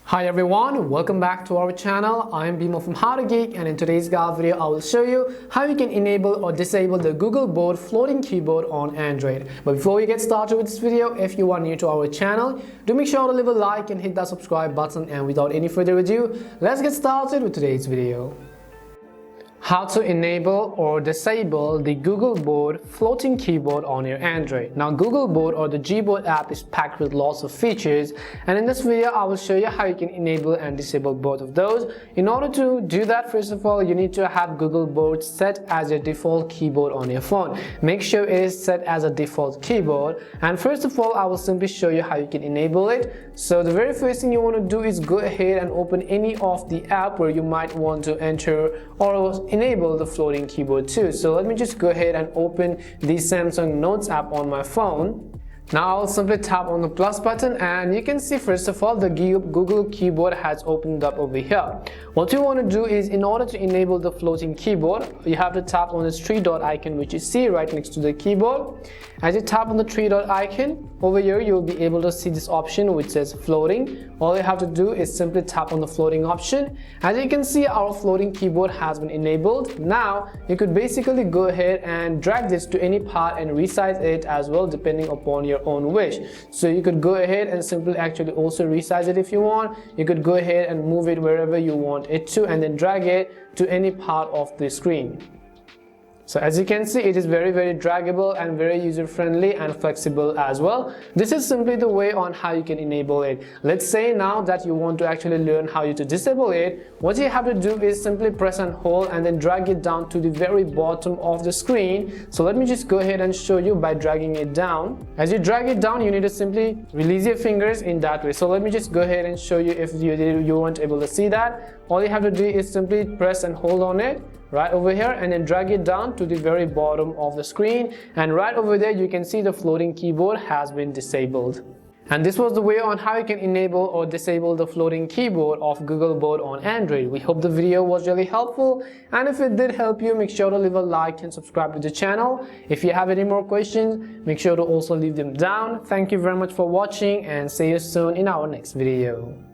Hi everyone, welcome back to our channel. I am Bimo from How to Geek, and in today's guide video I will show you how you can enable or disable the Google Board floating keyboard on Android. But before we get started with this video, if you are new to our channel, do make sure to leave a like and hit that subscribe button, and without any further ado, let's get started with today's video. How to enable or disable the Google Board floating keyboard on your Android. Now, Google Board or the Gboard app is packed with lots of features, and in this video I will show you how you can enable and disable both of those. In order to do that, first of all, you need to have Google Board set as your default keyboard on your phone. Make sure it is set as a default keyboard, and first of all I will simply show you how you can enable it. So the very first thing you want to do is go ahead and open any of the app where you might want to enter or enable the floating keyboard too. So let me just go ahead and open the Samsung Notes app on my phone. Now I'll simply tap on the plus button, and you can see first of all the Google keyboard has opened up over here. What you want to do is, in order to enable the floating keyboard, you have to tap on this three dot icon which you see right next to the keyboard. As you tap on the three dot icon over here, you'll be able to see this option which says floating. All you have to do is simply tap on the floating option. As you can see, our floating keyboard has been enabled. Now you could basically go ahead and drag this to any part and resize it as well, depending upon your own wish. So you could go ahead and simply actually also resize it if you want. You could go ahead and move it wherever you want it to, and then drag it to any part of the screen. So as you can see, it is very draggable and very user-friendly and flexible as well. This is simply the way on how you can enable it. Let's say now that you want to actually learn how you to disable it. What you have to do is simply press and hold and then drag it down to the very bottom of the screen. So let me just go ahead and show you by dragging it down. As you drag it down, you need to simply release your fingers in that way. So let me just go ahead and show you if you weren't able to see that. All you have to do is simply press and hold on it right over here, and then drag it down to the very bottom of the screen, and right over there you can see the floating keyboard has been disabled. And this was the way on how you can enable or disable the floating keyboard of Google Board on Android. We hope the video was really helpful, and if it did help you, make sure to leave a like and subscribe to the channel. If you have any more questions, make sure to also leave them down. Thank you very much for watching, and see you soon in our next video.